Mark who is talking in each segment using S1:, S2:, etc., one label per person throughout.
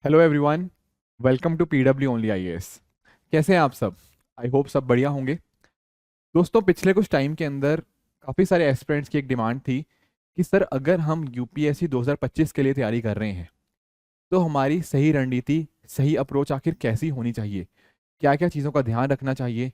S1: Hello everyone, welcome to PW only IAS. कैसे हैं आप सब? आई होप सब बढ़िया होंगे। दोस्तों, पिछले कुछ टाइम के अंदर काफ़ी सारे एस्पिरेंट्स की एक डिमांड थी कि सर अगर हम यूपीएससी 2025 के लिए तैयारी कर रहे हैं तो हमारी सही रणनीति, सही अप्रोच आखिर कैसी होनी चाहिए, क्या क्या चीज़ों का ध्यान रखना चाहिए,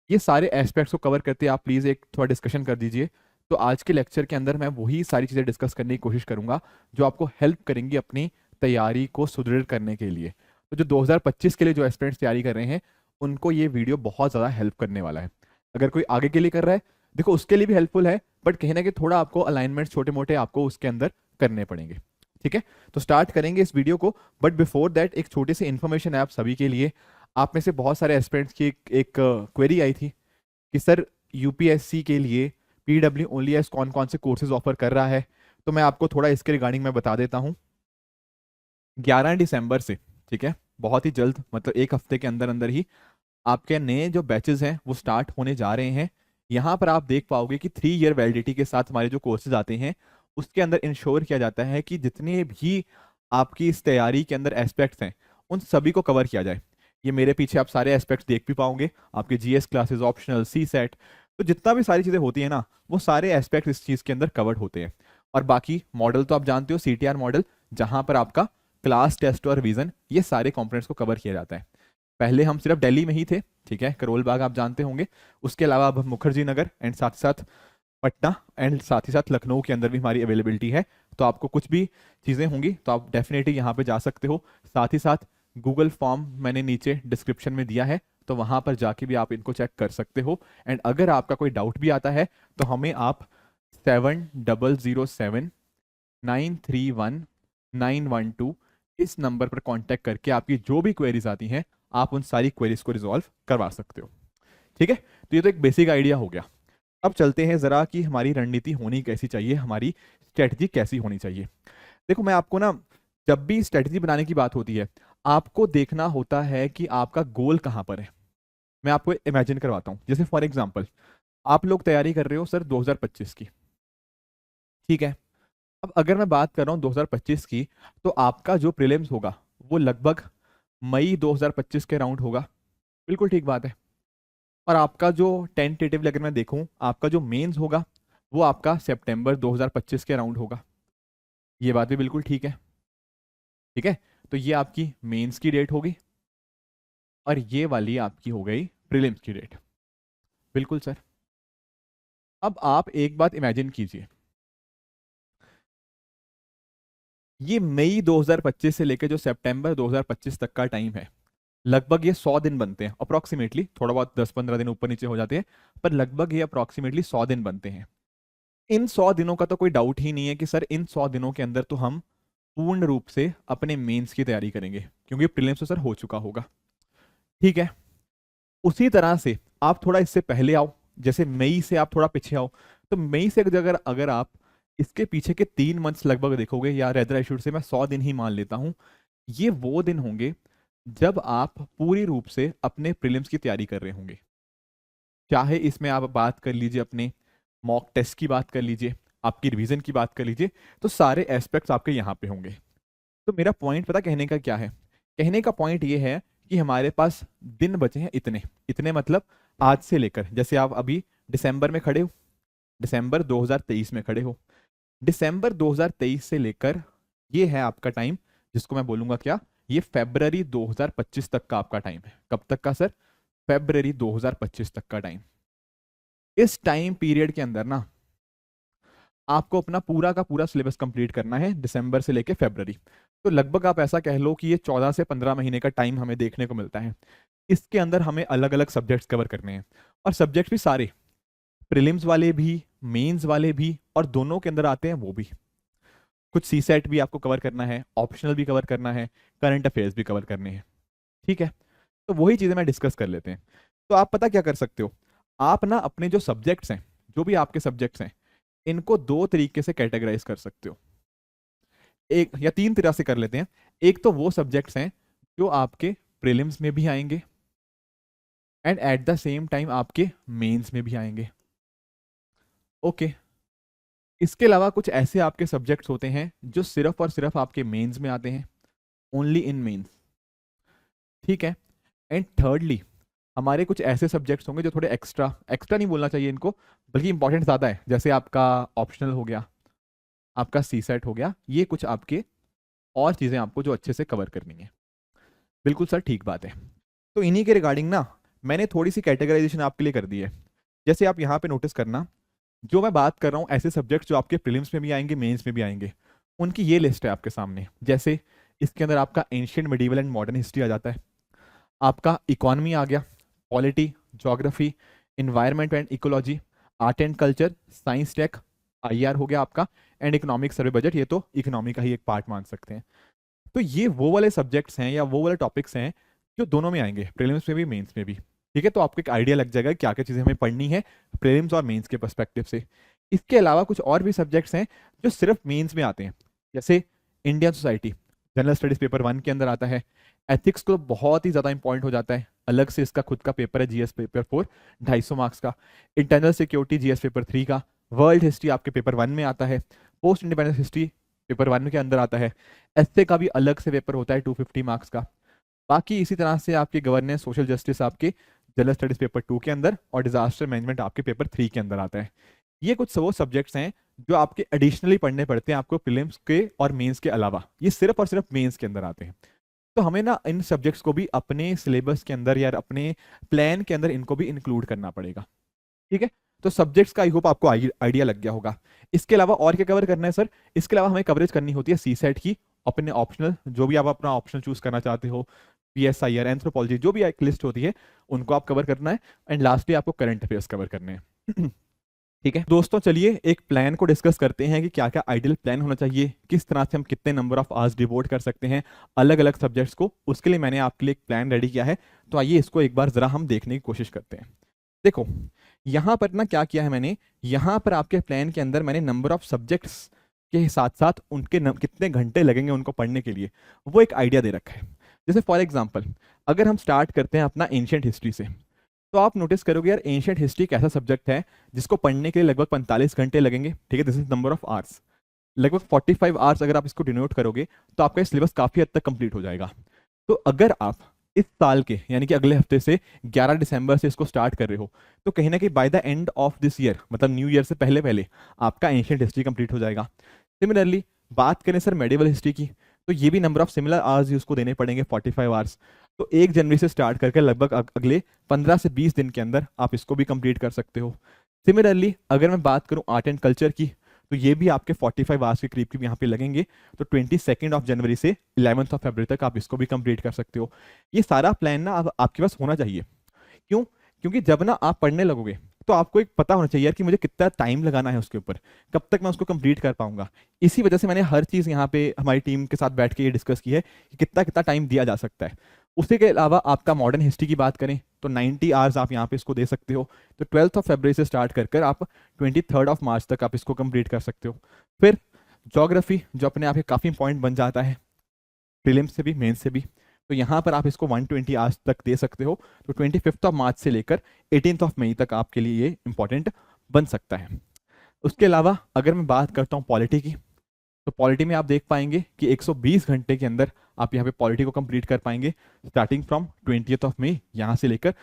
S1: ये सारे एस्पेक्ट्स को कवर करते आप प्लीज़ एक थोड़ा डिस्कशन कर दीजिए। तो आज के लेक्चर के अंदर मैं वही सारी चीज़ें डिस्कस करने की कोशिश करूंगा जो आपको हेल्प करेंगी अपनी तैयारी को सुदृढ़ करने के लिए। तो जो 2025 के लिए जो एस्पिरेंट्स तैयारी कर रहे हैं उनको ये वीडियो बहुत ज़्यादा हेल्प करने वाला है। अगर कोई आगे के लिए कर रहा है, देखो उसके लिए भी हेल्पफुल है, बट कहीं ना कहीं थोड़ा आपको अलाइनमेंट छोटे मोटे आपको उसके अंदर करने पड़ेंगे। ठीक है, तो स्टार्ट करेंगे इस वीडियो को। बट बिफोर दैट एक छोटी सी इन्फॉर्मेशन है आप सभी के लिए। आप में से बहुत सारे एस्पिरेंट्स की एक क्वेरी आई थी कि सर यूपीएससी के लिए पीडब्ल्यू ओनली एस कौन कौन से कोर्सेज ऑफर कर रहा है। तो मैं आपको थोड़ा इसके रिगार्डिंग मैं बता देता हूँ। 11 दिसंबर से, ठीक है, बहुत ही जल्द, मतलब एक हफ्ते के अंदर अंदर ही आपके नए जो बैचेस हैं वो स्टार्ट होने जा रहे हैं। यहाँ पर आप देख पाओगे कि 3 ईयर वैलिडिटी के साथ हमारे जो कोर्सेज आते हैं उसके अंदर इंश्योर किया जाता है कि जितने भी आपकी इस तैयारी के अंदर एस्पेक्ट्स हैं उन सभी को कवर किया जाए। ये मेरे पीछे आप सारे एस्पेक्ट्स देख भी पाओगे, आपके जीएस क्लासेस, ऑप्शनल, सी सेट, तो जितना भी सारी चीज़ें होती है ना वो सारे एस्पेक्ट इस चीज़ के अंदर कवर्ड होते हैं। और बाकी मॉडल तो आप जानते हो, सीटीआर मॉडल, जहाँ पर आपका क्लास टेस्ट और रिवीजन ये सारे कंपोनेंट्स को कवर किया जाता है। पहले हम सिर्फ दिल्ली में ही थे, ठीक है, करोल बाग आप जानते होंगे। उसके अलावा अब मुखर्जी नगर एंड साथ ही साथ पटना एंड साथ ही साथ लखनऊ के अंदर भी हमारी अवेलेबिलिटी है। तो आपको कुछ भी चीज़ें होंगी तो आप डेफिनेटली यहाँ पे जा सकते हो। साथ ही साथ गूगल फॉर्म मैंने नीचे डिस्क्रिप्शन में दिया है, तो वहाँ पर जाके भी आप इनको चेक कर सकते हो। एंड अगर आपका कोई डाउट भी आता है तो हमें आप 7007931912 इस नंबर पर कांटेक्ट करके आपकी जो भी क्वेरीज आती हैं आप उन सारी क्वेरीज को रिजॉल्व करवा सकते हो। ठीक है, तो ये तो एक बेसिक आइडिया हो गया। अब चलते हैं जरा कि हमारी रणनीति होनी कैसी चाहिए, हमारी स्ट्रेटजी कैसी होनी चाहिए। देखो, मैं आपको ना, जब भी स्ट्रेटजी बनाने की बात होती है आपको देखना होता है कि आपका गोल कहाँ पर है। मैं आपको इमेजिन करवाता हूँ, जैसे फॉर एग्जांपल आप लोग तैयारी कर रहे हो सर 2025 की, ठीक है। अब अगर मैं बात कर रहा हूँ 2025 की, तो आपका जो प्रीलिम्स होगा वो लगभग मई 2025 के राउंड होगा। बिल्कुल ठीक बात है। और आपका जो टेंटेटिवली अगर मैं देखूं, आपका जो मेंस होगा वो आपका सितंबर 2025 के राउंड होगा। ये बात भी बिल्कुल ठीक है। ठीक है, तो ये आपकी मेंस की डेट होगी और ये वाली आपकी हो गई प्रीलिम्स की डेट। बिल्कुल सर। अब आप एक बात इमेजिन कीजिए, ये मई 2025 से लेकर जो सितंबर 2025 तक का टाइम है, लगभग ये 100 दिन बनते हैं अप्रोक्सीमेटली। थोड़ा बहुत 10-15 दिन ऊपर नीचे हो जाते हैं, पर लगभग ये अप्रोक्सीमेटली 100 दिन बनते हैं। इन 100 दिनों का तो कोई डाउट ही नहीं है कि सर इन 100 दिनों के अंदर तो हम पूर्ण रूप से अपने मेंस की तैयारी करेंगे, क्योंकि प्रीलिम्स तो सर हो चुका होगा। ठीक है, उसी तरह से आप थोड़ा इससे पहले आओ, जैसे मई से आप थोड़ा पीछे आओ। तो मई से अगर अगर आप इसके पीछे के 3 मंथ्स लगभग देखोगे, या रेदर आई शुड से मैं 100 दिन ही मान लेता हूं, ये वो दिन होंगे जब आप पूरी रूप से अपने प्रीलिम्स की तैयारी कर रहे होंगे। चाहे इसमें आप बात कर लीजिए अपने मॉक टेस्ट की, बात कर लीजिए आपकी रिवीजन की, बात कर लीजिए, तो सारे एस्पेक्ट्स आपके यहाँ पे होंगे। तो मेरा पॉइंट पता कहने का क्या है? कहने का पॉइंट ये है कि हमारे पास दिन बचे हैं इतने इतने, मतलब आज से लेकर, जैसे आप अभी दिसंबर में खड़े हो, दिसंबर 2023 में खड़े हो, दिसंबर 2023 से लेकर ये है आपका टाइम, जिसको मैं बोलूंगा क्या, ये फरवरी 2025 तक का आपका टाइम है। कब तक का सर? फरवरी 2025 तक का टाइम। इस टाइम पीरियड के अंदर ना आपको अपना पूरा का पूरा सिलेबस कंप्लीट करना है, दिसंबर से लेकर फरवरी। तो लगभग आप ऐसा कह लो कि ये 14 से 15 महीने का टाइम हमें देखने को मिलता है। इसके अंदर हमें अलग अलग सब्जेक्ट्स कवर करने हैं, और सब्जेक्ट भी सारे, प्रीलिम्स वाले भी, मेंस वाले भी, और दोनों के अंदर आते हैं वो भी। कुछ सी सेट भी आपको कवर करना है, ऑप्शनल भी कवर करना है, करंट अफेयर्स भी कवर करने हैं। ठीक है, तो वही चीजें मैं डिस्कस कर लेते हैं। तो आप पता क्या कर सकते हो, आप ना अपने जो सब्जेक्ट्स हैं, जो भी आपके सब्जेक्ट्स हैं, इनको दो तरीके से कैटेगराइज कर सकते हो। एक या तीन तरह से कर लेते हैं। एक तो वो सब्जेक्ट्स हैं जो आपके प्रीलिम्स में भी आएंगे and at the same time आपके मेंस में भी आएंगे। ओके, इसके अलावा कुछ ऐसे आपके सब्जेक्ट्स होते हैं जो सिर्फ और सिर्फ आपके मेंस में आते हैं, ओनली इन मेंस, ठीक है। एंड थर्डली हमारे कुछ ऐसे सब्जेक्ट्स होंगे जो थोड़े एक्स्ट्रा एक्स्ट्रा नहीं बोलना चाहिए इनको, बल्कि इंपॉर्टेंट ज़्यादा है, जैसे आपका ऑप्शनल हो गया, आपका सी सेट हो गया, ये कुछ आपके और चीज़ें आपको जो अच्छे से कवर करनी है। बिल्कुल सर, ठीक बात है। तो इन्हीं के रिगार्डिंग ना मैंने थोड़ी सी कैटेगराइजेशन आपके लिए कर दी है। जैसे आप यहाँ पे नोटिस करना, जो मैं बात कर रहा हूँ ऐसे सब्जेक्ट्स जो आपके प्रीलिम्स में भी आएंगे, मेंस में भी आएंगे, उनकी ये लिस्ट है आपके सामने। जैसे इसके अंदर आपका ancient medieval and modern history आ जाता है, आपका इकोनॉमी आ गया, polity, geography, environment and ecology, art and culture, science tech, IR हो गया आपका, एंड इकोनॉमिक सर्वे बजट, ये तो इकोनॉमी का ही एक पार्ट मान सकते हैं। तो ये वो वाले सब्जेक्ट्स हैं या वो वाले टॉपिक्स हैं जो दोनों में आएंगे, प्रीलिम्स में भी मेंस में भी, ठीक है। तो आपको एक आइडिया लग जाएगा कि क्या क्या चीज़ें हमें पढ़नी है प्रीलिम्स और मेंस के पर्सपेक्टिव से। इसके अलावा कुछ और भी सब्जेक्ट्स हैं जो सिर्फ मेंस में आते हैं, जैसे Indian society general studies paper 1 के अंदर आता है। एथिक्स तो बहुत ही ज़्यादा इंपॉर्टेंट हो जाता है, अलग से इसका खुद का पेपर है जीएस पेपर 4 250 मार्क्स का। इंटरनल सिक्योरिटी जीएस पेपर 3 का। वर्ल्ड हिस्ट्री आपके पेपर 1 में आता है। पोस्ट इंडिपेंडेंस हिस्ट्री पेपर 1 के अंदर आता है। एस्से का भी अलग से पेपर होता है 250 मार्क्स का। बाकी इसी तरह से आपके गवर्नेंस सोशल जस्टिस आपके जनरल स्टडीज पेपर 2 के अंदर, और डिजास्टर मैनेजमेंट आपके पेपर 3 के अंदर आता है। ये कुछ वो सब्जेक्ट्स हैं जो आपके एडिशनली पढ़ने पड़ते हैं आपको प्रीलिम्स के और मेंस के अलावा, ये सिर्फ और सिर्फ मेंस के अंदर आते हैं। तो हमें ना इन सब्जेक्ट्स को भी अपने सिलेबस के अंदर या अपने प्लान के अंदर इनको भी इंक्लूड करना पड़ेगा, ठीक है। तो सब्जेक्ट्स का आई होप आपको आइडिया लग गया होगा। इसके अलावा और क्या कवर करना है सर? इसके अलावा हमें कवरेज करनी होती है सी सेट की, अपने ऑप्शनल, जो भी आप अपना ऑप्शनल चूज करना चाहते हो, पीएसआईआर, एंथ्रोपोलॉजी, जो भी एक लिस्ट होती है उनको आप कवर करना है। एंड लास्टली आपको करंट अफेयर्स कवर करने हैं। ठीक है दोस्तों, चलिए एक प्लान को डिस्कस करते हैं कि क्या क्या आइडियल प्लान होना चाहिए, किस तरह से हम कितने नंबर ऑफ आवर्स डिवोट कर सकते हैं अलग अलग सब्जेक्ट्स को। उसके लिए मैंने आपके लिए एक प्लान रेडी किया है, तो आइए इसको एक बार जरा हम देखने की कोशिश करते हैं। देखो यहाँ पर ना क्या किया है मैंने, यहाँ पर आपके प्लान के अंदर मैंने नंबर ऑफ सब्जेक्ट्स के साथ साथ उनके कितने घंटे लगेंगे उनको पढ़ने के लिए, वो एक आइडिया दे रखा है। जैसे फॉर एग्जाम्पल अगर हम स्टार्ट करते हैं अपना एंशियंट हिस्ट्री से, तो आप नोटिस करोगे यार एंशियंट हिस्ट्री एक ऐसा सब्जेक्ट है जिसको पढ़ने के लिए लगभग 45 घंटे लगेंगे, ठीक है। This is number of hours, लगभग 45 आवर्स अगर आप इसको डिनोट करोगे तो आपका सिलेबस काफी हद तक कंप्लीट हो जाएगा। तो अगर आप इस साल के यानी कि अगले हफ्ते से 11 दिसंबर से इसको स्टार्ट कर रहे हो, तो कहीं ना कहीं by the end of this year, मतलब न्यू ईयर से पहले पहले आपका एंशियंट हिस्ट्री कंप्लीट हो जाएगा। सिमिलरली बात करें सर मेडिवल हिस्ट्री की, तो ये भी नंबर ऑफ सिमिलर आवर्स उसको देने पड़ेंगे 45 आवर्स। तो 1 जनवरी से स्टार्ट करके लगभग अगले 15 से 20 दिन के अंदर आप इसको भी कंप्लीट कर सकते हो। सिमिलरली अगर मैं बात करूं आर्ट एंड कल्चर की, तो ये भी आपके 45 आवर्स के करीब यहाँ पे लगेंगे। तो 22 जनवरी से 11 फरवरी तक आप इसको भी कंप्लीट कर सकते हो। ये सारा प्लान ना अब आपके पास होना चाहिए। क्यों? क्योंकि जब ना आप पढ़ने लगोगे तो आपको एक पता होना चाहिए यार कि मुझे कितना टाइम लगाना है उसके ऊपर, कब तक मैं उसको कंप्लीट कर पाऊंगा। इसी वजह से मैंने हर चीज़ यहाँ पे हमारी टीम के साथ बैठ के ये डिस्कस की है कि कितना कितना टाइम दिया जा सकता है। उसके के अलावा आपका मॉडर्न हिस्ट्री की बात करें तो 90 आवर्स आप यहाँ पे इसको दे सकते हो। तो 12 फरवरी से स्टार्ट कर आप 23 मार्च तक आप इसको कंप्लीट कर सकते हो। फिर ज्योग्राफी जो अपने आप काफ़ी इंपॉर्टेंट बन जाता है प्रीलिम्स से भी मेंस से भी, तो यहाँ पर आप इसको 120 आवर्स तक दे सकते हो। तो 25 मार्च से लेकर 18 मई तक आपके लिए ये इंपॉर्टेंट बन सकता है। उसके अलावा अगर मैं बात करता हूँ पॉलिटी की, तो पॉलिटी में आप देख पाएंगे कि 120 घंटे के अंदर आप यहाँ पे पॉलिटी को कंप्लीट कर पाएंगे, स्टार्टिंग फ्रॉम 20 मई यहाँ से लेकर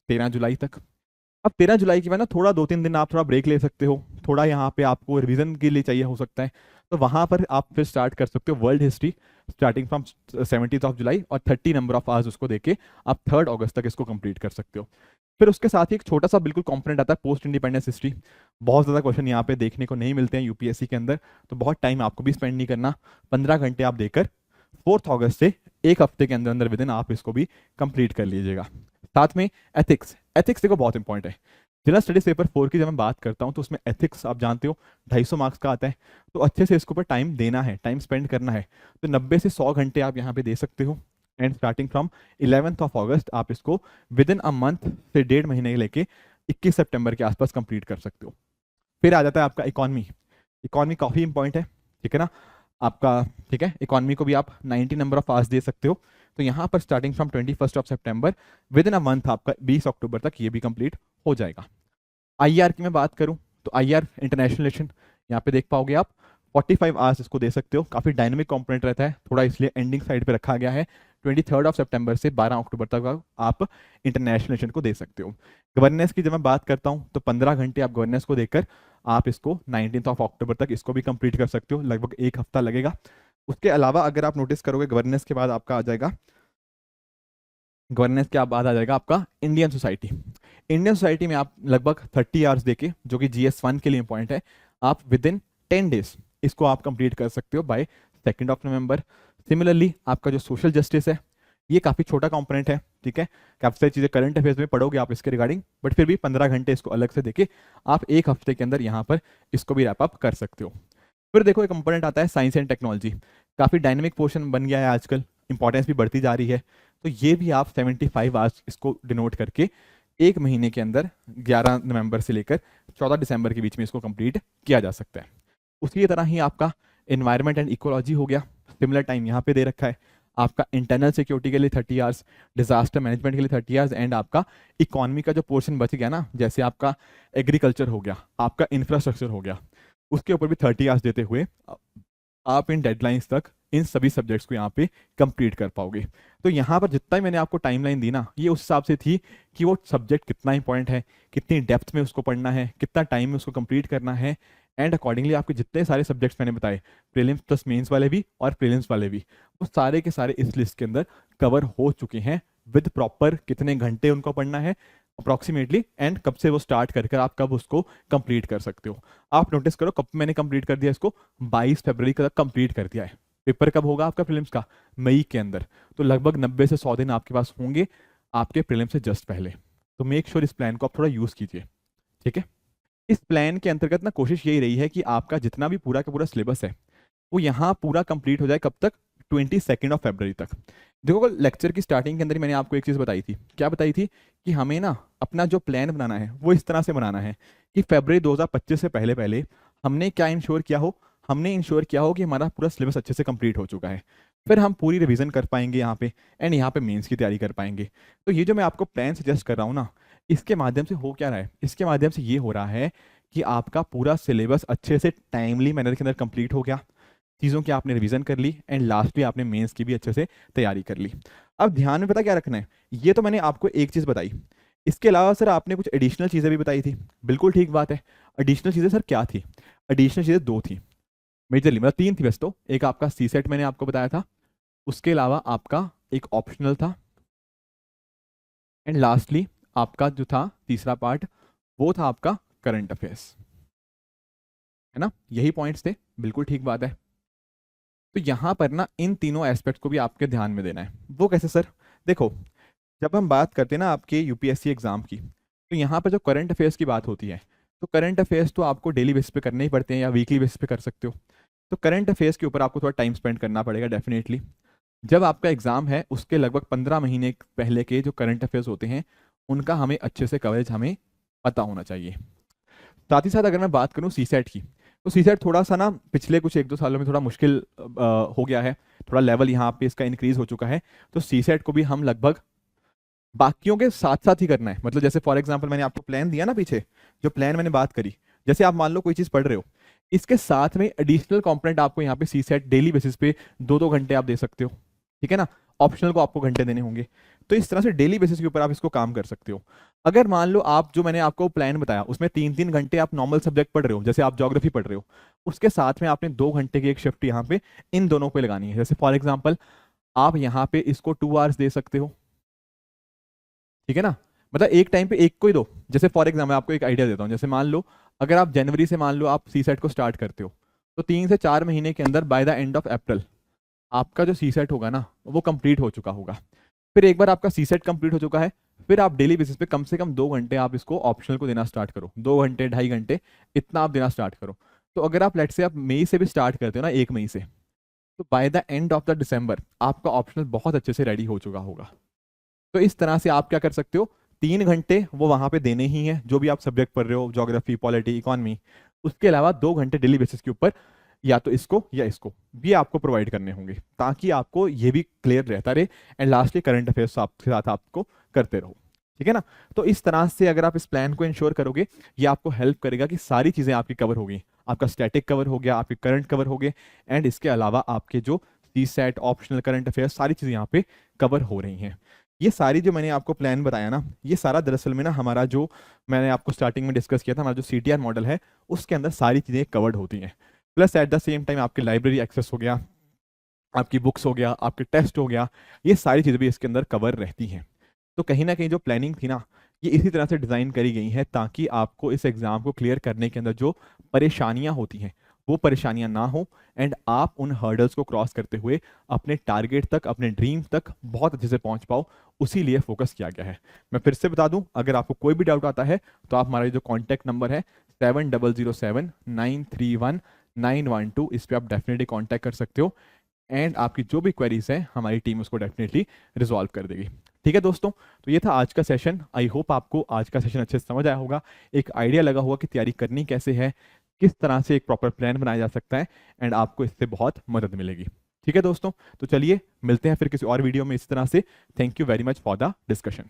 S1: 13 जुलाई तक। अब 13 जुलाई के बाद ना थोड़ा 2-3 दिन आप थोड़ा ब्रेक ले सकते हो, थोड़ा यहाँ पे आपको रिवीजन के लिए चाहिए हो सकता है, तो वहाँ पर आप फिर स्टार्ट कर सकते हो वर्ल्ड हिस्ट्री स्टार्टिंग फ्रॉम 17 जुलाई, और 30 नंबर ऑफ आवर्स उसको देके आप 3 अगस्त तक इसको कंप्लीट कर सकते हो। फिर उसके साथ ही एक छोटा सा बिल्कुल कॉम्पोनेंट आता है पोस्ट इंडिपेंडेंस हिस्ट्री। बहुत ज़्यादा क्वेश्चन यहाँ पे देखने को नहीं मिलते हैं यूपीएससी के अंदर, तो बहुत टाइम आपको भी स्पेंड नहीं करना, 15 घंटे आप देकर 4 अगस्त से एक हफ्ते के अंदर अंदर विदिन आप इसको भी कंप्लीट कर लीजिएगा। साथ में एथिक्स, एथिक्स देखो बहुत इंपॉर्टेंट है। जनरल स्टडीज पेपर 4 की जब मैं बात करता हूँ तो उसमें एथिक्स आप जानते हो 250 मार्क्स का आता है, तो अच्छे से इसके ऊपर टाइम देना है, टाइम स्पेंड करना है। तो 90 से 100 घंटे आप यहाँ पे दे सकते हो। एंड स्टार्टिंग फ्रॉम 11 अगस्त आप इसको विदिन अ मंथ से 1.5 महीने लेके 21 सितंबर के आसपास कंप्लीट कर सकते हो। फिर आ जाता है आपका इकॉनमी। इकॉनमी काफ़ी इंपॉर्टेंट है, ठीक है ना आपका, ठीक है। इकॉनमी को भी आप 90 नंबर ऑफ आवर्स दे सकते हो। तो यहाँ पर starting from 21 September with in a month आपका 20 अक्टूबर तक ये भी कंप्लीट हो जाएगा। आईआर की मैं बात करूँ तो आईआर इंटरनेशनल रिलेशन यहाँ पे देख पाओगे आप 45 आवर्स इसको दे सकते हो। काफ़ी डायनेमिक कंपोनेंट रहता है, थोड़ा इसलिए एंडिंग साइड पे रखा गया है। 23 सितंबर से 12 अक्टूबर तक आप इंटरनेशनल सेशन को दे सकते हो। गवर्नेंस की जब मैं बात करता हूँ तो 15 घंटे आप गवर्नेंस को देकर आप इसको 19 अक्टूबर तक इसको भी कंप्लीट कर सकते हो, लगभग एक हफ्ता लगेगा। उसके अलावा अगर आप नोटिस करोगे गवर्नेंस के बाद आपका आ जाएगा, गवर्नेंस के बाद आ जाएगा आपका इंडियन सोसाइटी। इंडियन सोसाइटी में आप लगभग 30 आवर्स देके, जो कि GS1 के लिए इंपॉर्टेंट है, आप विद इन 10 डेज इसको आप कंप्लीट कर सकते हो बाय 2 नवंबर। सिमिलरली आपका जो सोशल जस्टिस है, ये काफ़ी छोटा कंपोनेंट है, ठीक है। काफ़ी सारी चीज़ें करंट अफेयर्स में पढ़ोगे आप इसके रिगार्डिंग, बट फिर भी 15 घंटे इसको अलग से देके आप एक हफ्ते के अंदर यहाँ पर इसको भी रैप अप कर सकते हो। फिर देखो एक कंपोनेंट आता है साइंस एंड टेक्नोलॉजी। काफ़ी डायनेमिक पोर्शन बन गया है आजकल, इंपॉर्टेंस भी बढ़ती जा रही है, तो ये भी आप 75 आवर्स इसको डिनोट करके एक महीने के अंदर 11 नवंबर से लेकर 14 दिसंबर के बीच में इसको कंप्लीट किया जा सकता है। उसी तरह ही आपका एनवायरनमेंट एंड इकोलॉजी हो गया, सिमिलर टाइम यहाँ पे दे रखा है। आपका इंटरनल सिक्योरिटी के लिए 30 आवर्स, डिजास्टर मैनेजमेंट के लिए 30 आवर्स, एंड आपका इकोनॉमी का जो पोर्शन बच गया ना, जैसे आपका एग्रीकल्चर हो गया, आपका इंफ्रास्ट्रक्चर हो गया, उसके ऊपर भी 30 आवर्स देते हुए आप इन डेडलाइंस तक इन सभी सब्जेक्ट्स को यहाँ पे कंप्लीट कर पाओगे। तो यहाँ पर जितना ही मैंने आपको टाइमलाइन दी ना, ये उस हिसाब से थी कि वो सब्जेक्ट कितना इंपॉर्टेंट है, कितनी डेप्थ में उसको पढ़ना है, कितना टाइम में उसको कंप्लीट करना है, एंड अकॉर्डिंगली आपके जितने सारे सब्जेक्ट्स मैंने बताए, प्रीलिम्स प्लस मेंस वाले भी और प्रीलिम्स वाले भी, वो सारे के सारे इस लिस्ट के अंदर कवर हो चुके हैं विद प्रॉपर कितने घंटे उनको पढ़ना है अप्रॉक्सीमेटली, एंड कब से वो स्टार्ट कर आप कब उसको कंप्लीट कर सकते हो। आप नोटिस करो कब मैंने कंप्लीट कर दिया इसको, 22 फरवरी तक कंप्लीट कर दिया है। पेपर कब होगा आपका प्रीलिम्स का? मई के अंदर। तो लगभग 90 से 100 दिन आपके पास होंगे आपके प्रीलिम्स से जस्ट पहले। तो मेक श्योर इस प्लान को आप थोड़ा यूज कीजिए, ठीक है। इस प्लान के अंतर्गत ना कोशिश यही रही है कि आपका जितना भी पूरा का पूरा सिलेबस है वो यहाँ पूरा कंप्लीट हो जाए। कब तक? 22 फरवरी तक। देखो लेक्चर की स्टार्टिंग के अंदर ही मैंने आपको एक चीज़ बताई थी। क्या बताई थी? कि हमें ना अपना जो प्लान बनाना है वो इस तरह से बनाना है कि फरवरी 2025 से पहले पहले हमने क्या इंश्योर किया हो, हमने इंश्योर किया हो कि हमारा पूरा सिलेबस अच्छे से कंप्लीट हो चुका है। फिर हम पूरी रिवीजन कर पाएंगे यहाँ पे, एंड यहाँ पे मेंस की तैयारी कर पाएंगे। तो ये जो मैं आपको प्लान सजेस्ट कर रहा हूँ ना, इसके माध्यम से हो क्या रहा है? इसके माध्यम से ये हो रहा है कि आपका पूरा सिलेबस अच्छे से टाइमली मैनर के अंदर कंप्लीट हो गया, चीज़ों की आपने रिवीजन कर ली, एंड लास्टली आपने मेंस की भी अच्छे से तैयारी कर ली। अब ध्यान में पता क्या रखना है, ये तो मैंने आपको एक चीज़ बताई, इसके अलावा सर आपने कुछ एडिशनल चीज़ें भी बताई थी। बिल्कुल ठीक बात है। एडिशनल चीज़ें सर क्या थी? एडिशनल चीज़ें 2 थी मेजरली, मतलब 3 थी वैसे तो। एक आपका सी सेट मैंने आपको बताया था, उसके अलावा आपका एक ऑप्शनल था, एंड लास्टली आपका जो था तीसरा पार्ट वो था आपका करंट अफेयर्स, है ना। यही पॉइंट्स थे, बिल्कुल ठीक बात है। तो यहाँ पर ना इन तीनों एस्पेक्ट को भी आपके ध्यान में देना है। वो कैसे सर? देखो जब हम बात करते हैं ना आपके यूपीएससी एग्जाम की, तो यहाँ पर जो करंट अफेयर्स की बात होती है, तो करंट अफेयर्स तो आपको डेली बेसिस पे करने ही पड़ते हैं या वीकली बेसिस पे कर सकते हो। तो करंट अफेयर्स के ऊपर आपको थोड़ा टाइम स्पेंड करना पड़ेगा डेफिनेटली। जब आपका एग्जाम है उसके लगभग 15 महीने पहले के जो करंट अफेयर्स होते हैं उनका हमें अच्छे से कवरेज हमें पता होना चाहिए। साथ ही साथ अगर मैं बात करूँ सी सेट की, तो सी सेट थोड़ा सा ना पिछले कुछ 1-2 सालों में थोड़ा मुश्किल हो गया है, थोड़ा लेवल यहाँ पे इसका इंक्रीज हो चुका है। तो सी सेट को भी हम लगभग बाकियों के साथ साथ ही करना है। मतलब जैसे फॉर एग्जांपल मैंने आपको प्लान दिया ना पीछे, जो प्लान मैंने बात करी, जैसे आप मान लो कोई चीज़ पढ़ रहे हो, इसके साथ में एडिशनल कंपोनेंट आपको यहाँ पे सी सेट डेली बेसिस पे 2-2 घंटे आप दे सकते हो, ठीक है ना। ऑप्शनल को आपको घंटे देने होंगे। तो इस तरह से डेली बेसिस के ऊपर आप इसको काम कर सकते हो। अगर मान लो आप जो मैंने आपको प्लान बताया उसमें 3-3 घंटे आप नॉर्मल सब्जेक्ट पढ़ रहे हो, जैसे आप ज्योग्राफी पढ़ रहे हो, उसके साथ में आपने 2 घंटे की एक शिफ्ट यहाँ पे इन दोनों पे लगानी है। जैसे फॉर एग्जाम्पल आप यहाँ पे इसको 2 आवर्स दे सकते हो, ठीक है ना। मतलब एक टाइम पे एक को ही दो। जैसे फॉर एग्जाम्पल आपको एक आइडिया देता हूँ, जैसे मान लो अगर आप जनवरी से मान लो आप सी सेट को स्टार्ट करते हो, तो 3 से 4 महीने के अंदर by the end of April आपका जो सी सेट होगा ना वो कंप्लीट हो चुका होगा। फिर एक बार आपका सी सेट कंप्लीट हो चुका है, फिर आप डेली बेसिस पे कम से कम 2 घंटे आप इसको ऑप्शनल को देना स्टार्ट करो। 2 घंटे 2.5 घंटे इतना आप देना स्टार्ट करो। तो अगर आप लेट से आप मई से भी स्टार्ट करते हो ना, 1 मई से, तो by the end of the दिसंबर आपका ऑप्शनल बहुत अच्छे से रेडी हो चुका होगा। तो इस तरह से आप क्या कर सकते हो, 3 घंटे वो वहां पे देने ही हैं जो भी आप सब्जेक्ट पढ़ रहे हो, ज्योग्राफी, पॉलिटी, इकोनॉमी। उसके अलावा 2 घंटे डेली बेसिस के ऊपर या तो इसको या इसको भी आपको प्रोवाइड करने होंगे, ताकि आपको ये भी क्लियर रहता रहे, एंड लास्टली करंट अफेयर्स आपके साथ आपको करते रहो, ठीक है ना। तो इस तरह से अगर आप इस प्लान को इंश्योर करोगे, ये आपको हेल्प करेगा कि सारी चीज़ें आपकी कवर होगी। आपका स्टैटिक कवर हो गया, आपके करंट कवर हो गए, एंड इसके अलावा आपके जो सीसैट, ऑप्शनल, करंट अफेयर्स, सारी चीज़ें यहाँ पे कवर हो रही हैं। ये सारी जो मैंने आपको प्लान बताया ना, ये सारा दरअसल में ना हमारा जो मैंने आपको स्टार्टिंग में डिस्कस किया था, हमारा जो CTR मॉडल है उसके अंदर सारी चीज़ें कवर्ड होती हैं। Plus at the same time आपकी लाइब्रेरी एक्सेस हो गया, आपकी बुक्स हो गया, आपके टेस्ट हो गया, ये सारी चीज़ें भी इसके अंदर कवर रहती हैं। तो कहीं ना कहीं जो प्लानिंग थी ना, ये इसी तरह से डिज़ाइन करी गई है ताकि आपको इस एग्ज़ाम को क्लियर करने के अंदर जो परेशानियां होती हैं वो परेशानियां ना हो, एंड आप उन हर्डल्स को क्रॉस करते हुए अपने टारगेट तक, अपने ड्रीम तक बहुत अच्छे से पहुंच पाओ, उसी लिए फोकस किया गया है। मैं फिर से बता दूं, अगर आपको कोई भी डाउट आता है तो आप हमारा जो कॉन्टैक्ट नंबर है 7007931912, इस पर आप डेफिनेटली कॉन्टैक्ट कर सकते हो, एंड आपकी जो भी क्वेरीज है हमारी टीम उसको डेफिनेटली रिजॉल्व कर देगी। ठीक है दोस्तों, तो ये था आज का सेशन। आई होप आपको आज का सेशन अच्छे से समझ आया होगा, एक आइडिया लगा होगा कि तैयारी करनी कैसे है, किस तरह से एक प्रॉपर प्लान बनाया जा सकता है, एंड आपको इससे बहुत मदद मिलेगी। ठीक है दोस्तों, तो चलिए मिलते हैं फिर किसी और वीडियो में इस तरह से। Thank you very much for the discussion.